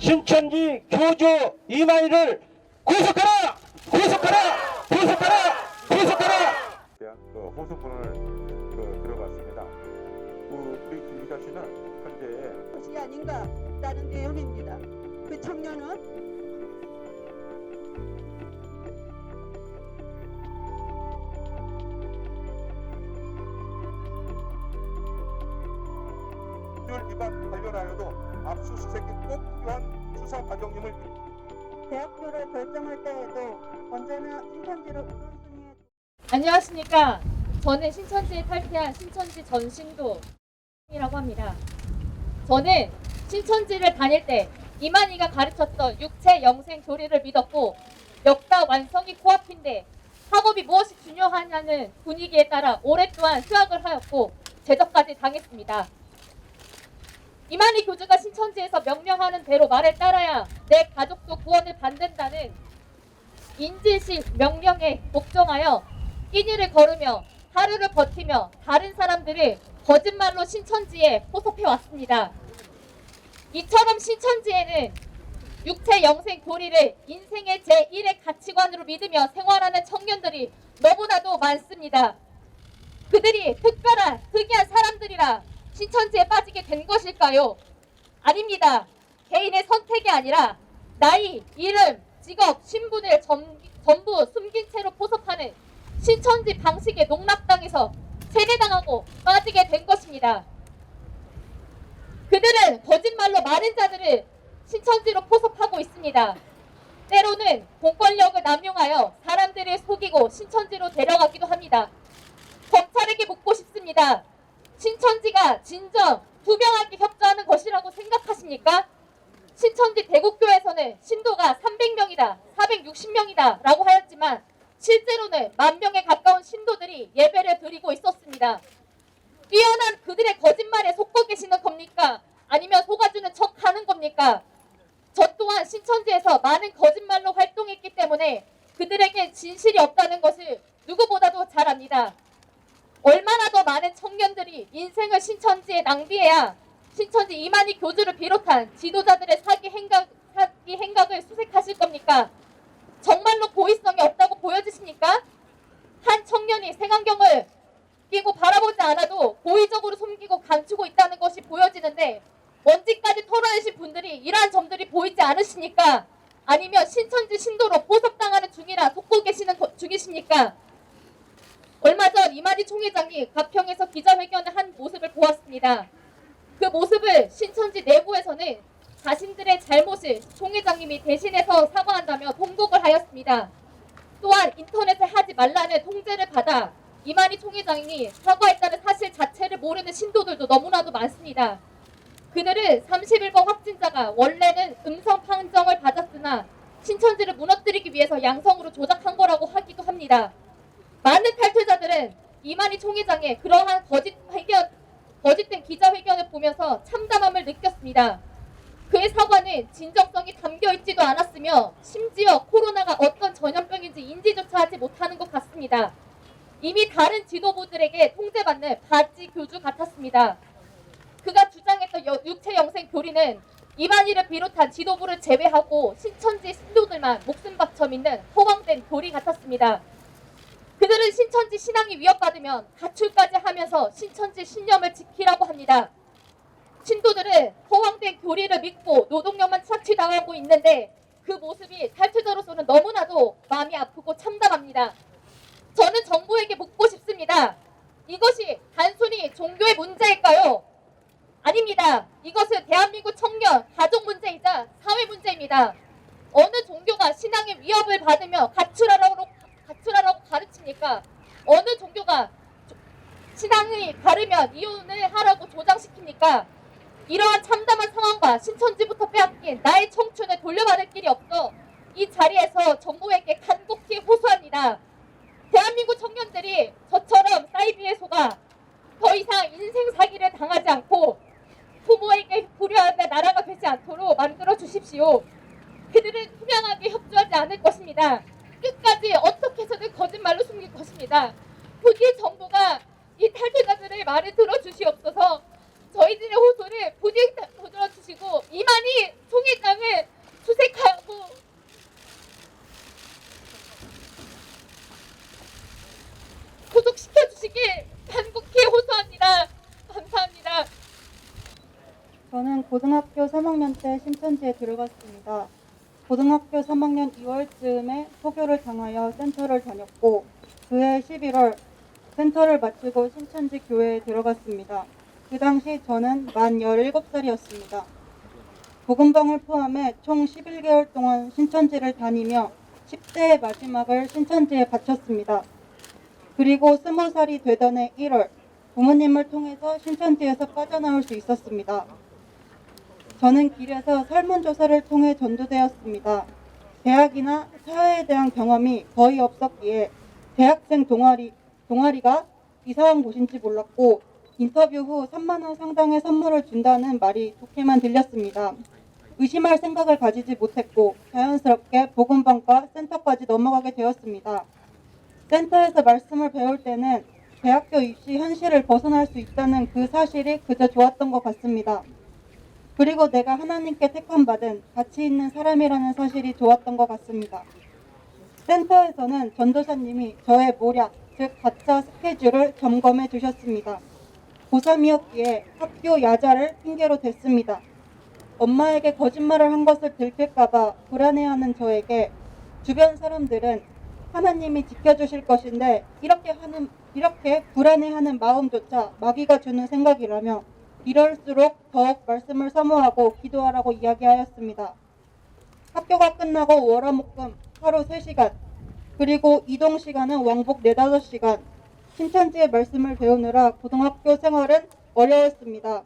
신천지 교주 이만희를 구속하라! 구속하라! 구속하라! 구속하라! 대한 호소문을 들어봤습니다. 우리 김기자 씨는 현재 것이 아닌가라는 내용입니다. 그 청년은 법률 위반 관련하여도 압수수색이 꼭 필요한 수사 과정임을 대학교를 결정할 때에도 언제나 신천지를 우선순위에 안녕하십니까. 저는 신천지에 탈퇴한 신천지 전신도라고 합니다. 저는 신천지를 다닐 때 이만희가 가르쳤던 육체 영생 교리를 믿었고 역사 완성이 코앞인데 학업이 무엇이 중요하냐는 분위기에 따라 오랫동안 휴학을 하였고 제적까지 당했습니다. 이만희 교주가 신천지에서 명령하는 대로 말을 따라야 내 가족도 구원을 받는다는 인지식 명령에 복종하여 끼니를 걸으며 하루를 버티며 다른 사람들을 거짓말로 신천지에 포섭해 왔습니다. 이처럼 신천지에는 육체 영생 교리를 인생의 제1의 가치관으로 믿으며 생활하는 청년들이 너무나도 많습니다. 그들이 특별한 특이한 사람들이라 신천지에 빠지게 된 것일까요? 아닙니다. 개인의 선택이 아니라 나이, 이름, 직업, 신분을 전부 숨긴 채로 포섭하는 신천지 방식의 농락당에서 세뇌당하고 빠지게 된 것입니다. 그들은 거짓말로 많은 자들을 신천지로 포섭하고 있습니다. 때로는 공권력을 남용하여 사람들을 속이고 신천지로 데려가기도 합니다. 검찰에게 묻고 싶습니다. 신천지가 진정 투명하게 협조하는 것이라고 생각하십니까? 신천지 대국교에서는 신도가 300명이다, 460명이다 라고 하였지만 실제로는 10,000명에 가까운 신도들이 예배를 드리고 있었습니다. 뛰어난 그들의 거짓말에 속고 계시는 겁니까? 아니면 속아주는 척 하는 겁니까? 저 또한 신천지에서 많은 거짓말로 활동했기 때문에 그들에게 진실이 없다는 것을 누구보다도 잘 압니다. 얼마나 더 많은 청년들이 인생을 신천지에 낭비해야 신천지 이만희 교주를 비롯한 지도자들의 사기 행각을 수색하실 겁니까? 정말로 고의성이 없다고 보여지십니까? 한 청년이 색안경을 끼고 바라보지 않아도 고의적으로 숨기고 감추고 있다는 것이 보여지는데 먼지까지 털어내신 분들이 이러한 점들이 보이지 않으십니까? 아니면 신천지 신도로 포섭당하는 중이라 속고 계시는 중이십니까? 얼마 전 이만희 총회장이 가평에서 기자회견을 한 모습을 보았습니다. 그 모습을 신천지 내부에서는 자신들의 잘못을 총회장님이 대신해서 사과한다며 통곡을 하였습니다. 또한 인터넷에 하지 말라는 통제를 받아 이만희 총회장이 사과했다는 사실 자체를 모르는 신도들도 너무나도 많습니다. 그들은 31번 확진자가 원래는 음성 판정을 받았으나 신천지를 무너뜨리기 위해서 양성으로 조작한 거라고 하기도 합니다. 많은 탈퇴자들은 이만희 총회장의 그러한 거짓된 기자회견을 보면서 참담함을 느꼈습니다. 그의 사과는 진정성이 담겨있지도 않았으며 심지어 코로나가 어떤 전염병인지 인지조차 하지 못하는 것 같습니다. 이미 다른 지도부들에게 통제받는 바지 교주 같았습니다. 그가 주장했던 육체 영생 교리는 이만희를 비롯한 지도부를 제외하고 신천지 신도들만 목숨 바쳐 믿는 허황된 교리 같았습니다. 그들은 신천지 신앙이 위협받으면 가출까지 하면서 신천지 신념을 지키라고 합니다. 신도들은 허황된 교리를 믿고 노동력만 착취당하고 있는데 그 모습이 탈퇴자로서는 너무나도 마음이 아프고 참담합니다. 저는 정부에게 묻고 싶습니다. 이것이 단순히 종교의 문제일까요? 아닙니다. 이것은 대한민국 청년, 가족 문제이자 사회 문제입니다. 어느 종교가 신앙의 위협을 받으며 가출하라고 가르칩니까? 어느 종교가 신앙이 다르면 이혼을 하라고 조장시킵니까? 이러한 참담한 상황과 신천지부터 빼앗긴 나의 청춘을 돌려받을 길이 없어 이 자리에서 정부에게 간곡히 호소합니다. 대한민국 청년들이 저처럼 사이비에 속아 더 이상 인생 사기를 당하지 않고 부모에게 불효하는 나라가 되지 않도록 만들어 주십시오. 그들은 투명하게 협조하지 않을 것입니다. 끝까지 어떻게 해서든 거짓말로 숨길 것입니다. 부디 정부가 이 탈퇴자들의 말을 들어주시옵소서. 저희들의 호소를 부디 들어주시고 이만희 총회장을 고등학교 3학년 때 신천지에 들어갔습니다. 고등학교 3학년 2월쯤에 소교를 당하여 센터를 다녔고 그해 11월 센터를 마치고 신천지 교회에 들어갔습니다. 그 당시 저는 만 17살이었습니다. 복음방을 포함해 총 11개월 동안 신천지를 다니며 10대의 마지막을 신천지에 바쳤습니다. 그리고 20살이 되던 해 1월 부모님을 통해서 신천지에서 빠져나올 수 있었습니다. 저는 길에서 설문조사를 통해 전도되었습니다. 대학이나 사회에 대한 경험이 거의 없었기에 대학생 동아리가 이상한 곳인지 몰랐고 인터뷰 후 3만 원 상당의 선물을 준다는 말이 좋게만 들렸습니다. 의심할 생각을 가지지 못했고 자연스럽게 복음방과 센터까지 넘어가게 되었습니다. 센터에서 말씀을 배울 때는 대학교 입시 현실을 벗어날 수 있다는 그 사실이 그저 좋았던 것 같습니다. 그리고 내가 하나님께 택함받은 가치 있는 사람이라는 사실이 좋았던 것 같습니다. 센터에서는 전도사님이 저의 모략, 즉 가짜 스케줄을 점검해 주셨습니다. 고3이었기에 학교 야자를 핑계로 댔습니다. 엄마에게 거짓말을 한 것을 들킬까봐 불안해하는 저에게 주변 사람들은 하나님이 지켜주실 것인데 이렇게 불안해하는 마음조차 마귀가 주는 생각이라며 이럴수록 더욱 말씀을 사모하고 기도하라고 이야기하였습니다. 학교가 끝나고 월화목금 하루 3시간 그리고 이동 시간은 왕복 4-5시간 신천지의 말씀을 배우느라 고등학교 생활은 어려웠습니다.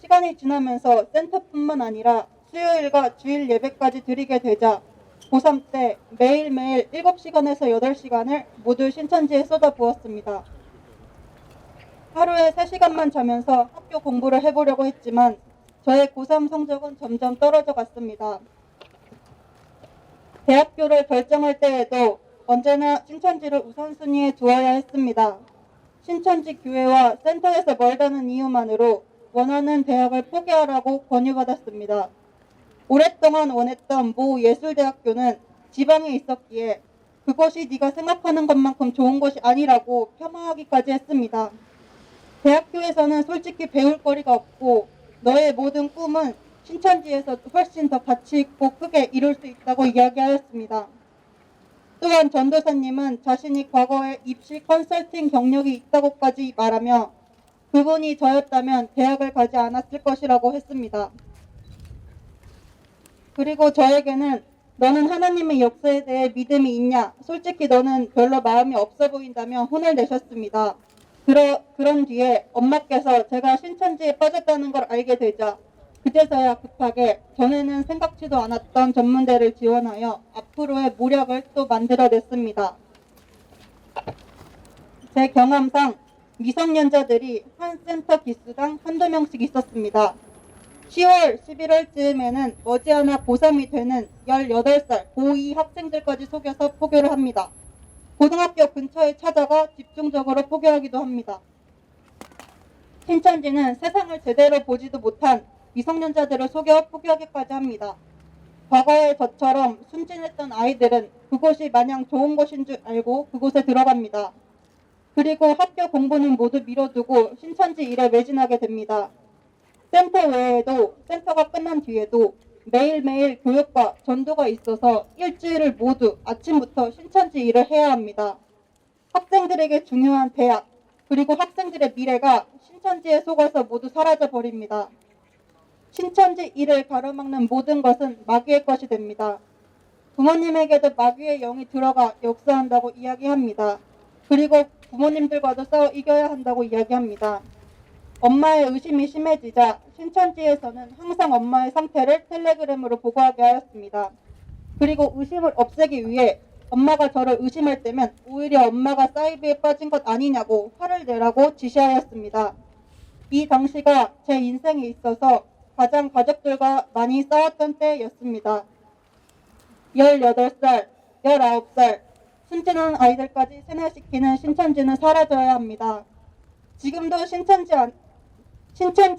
시간이 지나면서 센터뿐만 아니라 수요일과 주일 예배까지 드리게 되자 고3 때 매일매일 7시간에서 8시간을 모두 신천지에 쏟아부었습니다. 하루에 3시간만 자면서 학교 공부를 해보려고 했지만 저의 고3 성적은 점점 떨어져 갔습니다. 대학교를 결정할 때에도 언제나 신천지를 우선순위에 두어야 했습니다. 신천지 교회와 센터에서 멀다는 이유만으로 원하는 대학을 포기하라고 권유받았습니다. 오랫동안 원했던 모 예술대학교는 지방에 있었기에 그것이 네가 생각하는 것만큼 좋은 것이 아니라고 폄하하기까지 했습니다. 대학교에서는 솔직히 배울 거리가 없고 너의 모든 꿈은 신천지에서 훨씬 더 가치 있고 크게 이룰 수 있다고 이야기하였습니다. 또한 전도사님은 자신이 과거에 입시 컨설팅 경력이 있다고까지 말하며 그분이 저였다면 대학을 가지 않았을 것이라고 했습니다. 그리고 저에게는 너는 하나님의 역사에 대해 믿음이 있냐? 솔직히 너는 별로 마음이 없어 보인다며 혼을 내셨습니다. 그런 뒤에 엄마께서 제가 신천지에 빠졌다는 걸 알게 되자 그제서야 급하게 전에는 생각지도 않았던 전문대를 지원하여 앞으로의 모략을 또 만들어냈습니다. 제 경험상 미성년자들이 한 센터 기수당 한두 명씩 있었습니다. 10월, 11월쯤에는 머지않아 고3이 되는 18살 고2 학생들까지 속여서 포교를 합니다. 고등학교 근처에 찾아가 집중적으로 포교하기도 합니다. 신천지는 세상을 제대로 보지도 못한 미성년자들을 속여 포교하기까지 합니다. 과거에 저처럼 순진했던 아이들은 그곳이 마냥 좋은 곳인 줄 알고 그곳에 들어갑니다. 그리고 학교 공부는 모두 미뤄두고 신천지 일에 매진하게 됩니다. 센터 외에도 센터가 끝난 뒤에도 매일매일 교육과 전도가 있어서 일주일을 모두 아침부터 신천지 일을 해야 합니다. 학생들에게 중요한 대학 그리고 학생들의 미래가 신천지에 속아서 모두 사라져 버립니다. 신천지 일을 가로막는 모든 것은 마귀의 것이 됩니다. 부모님에게도 마귀의 영이 들어가 역사한다고 이야기합니다. 그리고 부모님들과도 싸워 이겨야 한다고 이야기합니다. 엄마의 의심이 심해지자 신천지에서는 항상 엄마의 상태를 텔레그램으로 보고하게 하였습니다. 그리고 의심을 없애기 위해 엄마가 저를 의심할 때면 오히려 엄마가 사이비에 빠진 것 아니냐고 화를 내라고 지시하였습니다. 이 당시가 제 인생에 있어서 가장 가족들과 많이 싸웠던 때였습니다. 18살, 19살, 순진한 아이들까지 세뇌시키는 신천지는 사라져야 합니다. 지금도 신천지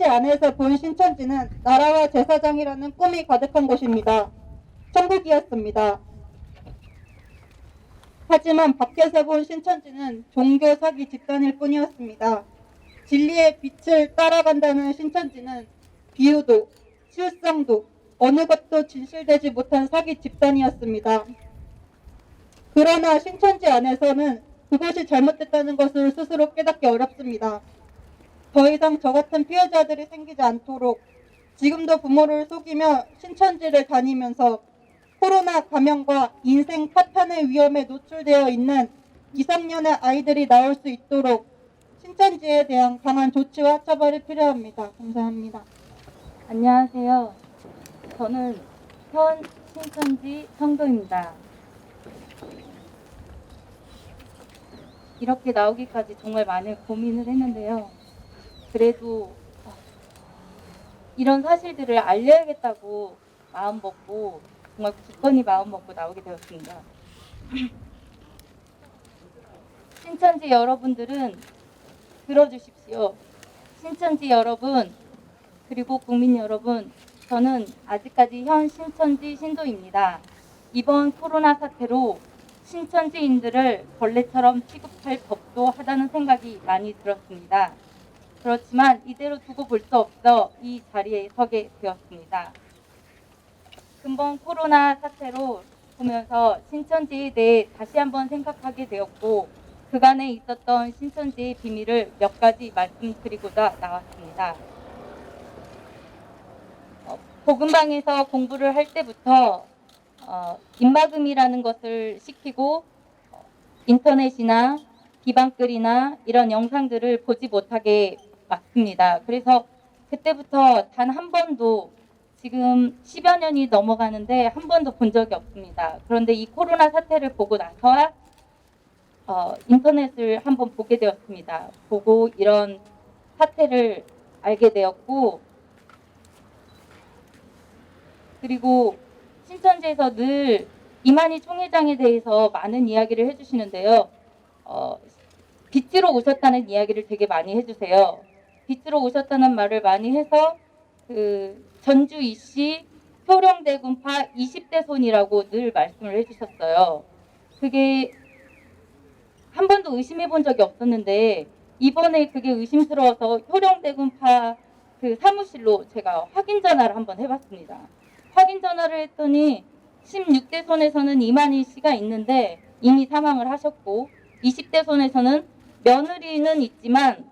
안에서 본 신천지는 나라와 제사장이라는 꿈이 가득한 곳입니다. 천국이었습니다. 하지만 밖에서 본 신천지는 종교 사기 집단일 뿐이었습니다. 진리의 빛을 따라간다는 신천지는 비유도 실상도 어느 것도 진실되지 못한 사기 집단이었습니다. 그러나 신천지 안에서는 그것이 잘못됐다는 것을 스스로 깨닫기 어렵습니다. 더 이상 저 같은 피해자들이 생기지 않도록 지금도 부모를 속이며 신천지를 다니면서 코로나 감염과 인생 파탄의 위험에 노출되어 있는 2, 3년의 아이들이 나올 수 있도록 신천지에 대한 강한 조치와 처벌이 필요합니다. 감사합니다. 안녕하세요. 저는 현 신천지 성도입니다. 이렇게 나오기까지 정말 많은 고민을 했는데요. 그래도 이런 사실들을 알려야겠다고 마음먹고 정말 굳건히 마음먹고 나오게 되었습니다. 신천지 여러분들은 들어주십시오. 신천지 여러분, 그리고 국민 여러분, 저는 아직까지 현 신천지 신도입니다. 이번 코로나 사태로 신천지인들을 벌레처럼 취급할 법도 하다는 생각이 많이 들었습니다. 그렇지만 이대로 두고 볼 수 없어 이 자리에 서게 되었습니다. 근본 코로나 사태로 보면서 신천지에 대해 다시 한번 생각하게 되었고, 그간에 있었던 신천지의 비밀을 몇 가지 말씀드리고자 나왔습니다. 복음방에서 공부를 할 때부터 입막음이라는 것을 시키고 인터넷이나 비방글이나 이런 영상들을 보지 못하게 막습니다. 그래서 그때부터 단 한 번도, 지금 10여 년이 넘어가는데 한 번도 본 적이 없습니다. 그런데 이 코로나 사태를 보고 나서야 인터넷을 한번 보게 되었습니다. 보고 이런 사태를 알게 되었고, 그리고 신천지에서 늘 이만희 총회장에 대해서 많은 이야기를 해주시는데요. 빛으로 오셨다는 이야기를 되게 많이 해주세요. 빛으로 오셨다는 말을 많이 해서 전주 이씨 효령대군파 20대 손이라고 늘 말씀을 해주셨어요. 그게 한 번도 의심해 본 적이 없었는데 이번에 그게 의심스러워서 효령대군파 그 사무실로 제가 확인 전화를 한번 해봤습니다. 확인 전화를 했더니 16대 손에서는 이만희 씨가 있는데 이미 사망을 하셨고, 20대 손에서는 며느리는 있지만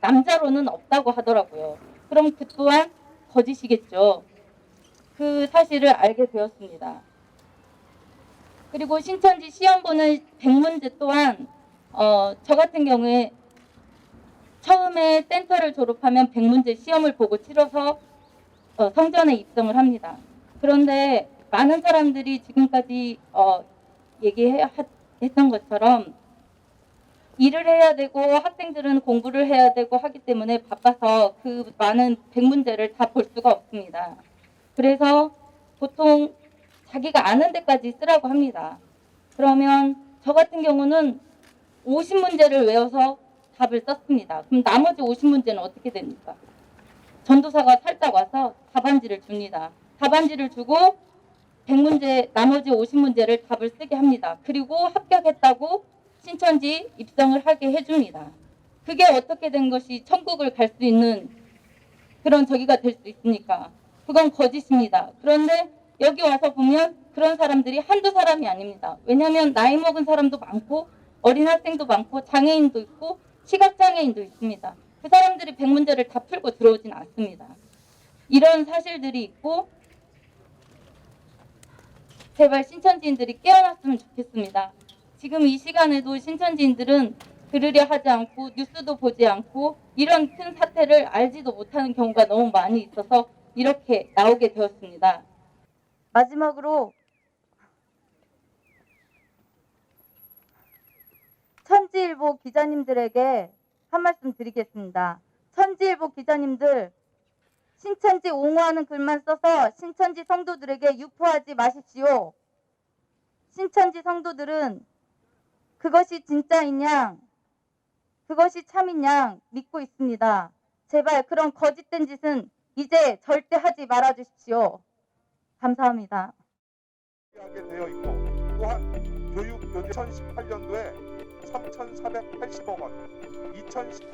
남자로는 없다고 하더라고요. 그럼 그 또한 거짓이겠죠. 그 사실을 알게 되었습니다. 그리고 신천지 시험 보는 백문제 또한 저 같은 경우에 처음에 센터를 졸업하면 백문제 시험을 보고 치러서 성전에 입성을 합니다. 그런데 많은 사람들이 지금까지 얘기했던 것처럼 일을 해야 되고 학생들은 공부를 해야 되고 하기 때문에 바빠서 그 많은 백문제를 다 볼 수가 없습니다. 그래서 보통 자기가 아는 데까지 쓰라고 합니다. 그러면 저 같은 경우는 50문제를 외워서 답을 썼습니다. 그럼 나머지 50문제는 어떻게 됩니까? 전도사가 살짝 와서 답안지를 줍니다. 답안지를 주고 100문제, 나머지 50문제를 답을 쓰게 합니다. 그리고 합격했다고 신천지 입성을 하게 해줍니다. 그게 어떻게 된 것이 천국을 갈 수 있는 그런 저기가 될 수 있습니까? 그건 거짓입니다. 그런데 여기 와서 보면 그런 사람들이 한두 사람이 아닙니다. 왜냐하면 나이 먹은 사람도 많고 어린 학생도 많고 장애인도 있고 시각장애인도 있습니다. 그 사람들이 100문제를 다 풀고 들어오진 않습니다. 이런 사실들이 있고 제발 신천지인들이 깨어났으면 좋겠습니다. 지금 이 시간에도 신천지인들은 들으려 하지 않고 뉴스도 보지 않고 이런 큰 사태를 알지도 못하는 경우가 너무 많이 있어서 이렇게 나오게 되었습니다. 마지막으로 천지일보 기자님들에게 한 말씀 드리겠습니다. 천지일보 기자님들, 신천지 옹호하는 글만 써서 신천지 성도들에게 유포하지 마십시오. 신천지 성도들은 그것이 진짜인 양, 그것이 참인 양 믿고 있습니다. 제발 그런 거짓된 짓은 이제 절대 하지 말아 주십시오. 감사합니다. 하게 되어 있고, 또한 교육교재 2018년도에 3,480억 원, 2010